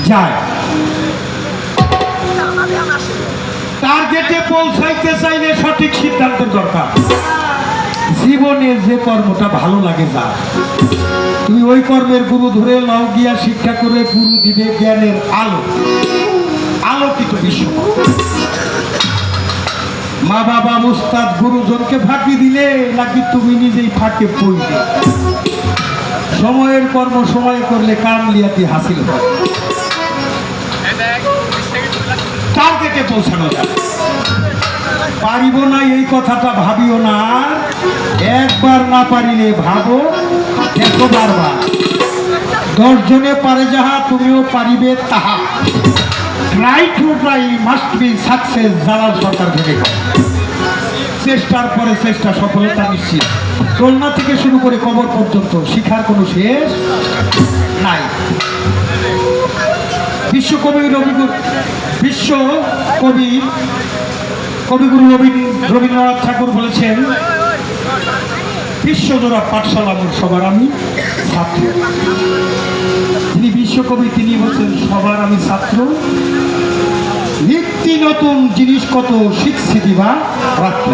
যায়, টার্গেটে পৌঁছাইতে চাইলে সঠিক সিদ্ধান্তের দরকার। জীবনে যে কর্মটা ভালো লাগে যা, তুমি ওই কর্মের গুরু ধরে লাও গিয়া শিক্ষা করে গুরু দিবে জ্ঞানের আলো, আলোকিত বিশ্ব। মা বাবা মুস্তাদ গুরুজনকে ফাঁকি দিলে নাকি তুমি নিজেই ফাঁকে পড়বে। সময়ের কর্ম সময় করলে কামলিয়াতি হাসিল হয়, টার্গেটে পৌঁছানো যায়। পারিব না এই কথাটা ভাবিও না, একবার না পারিলে ভাবো দেখো বারবার। 10 জনে পারে যাহা তুমিও পারিবে তাহা, try to try must be success. Jalal Sarkar ভেবে চেষ্টার পরে চেষ্টা, সফলতা নিশ্চিত। দোলনা থেকে শুরু করে কবর পর্যন্ত শিখার কোনো শেষ নাই। কবিগুরু রবীন্দ্রনাথ ঠাকুর বলেছেন, বিশ্বজোড়া পাঠশালা মোর সবার আমি ছাত্র। তিনি বিশ্বকবি, তিনি বলছেন সবার আমি ছাত্র। নিত্য নতুন জিনিস কত শিখছি দিবা রাত্র।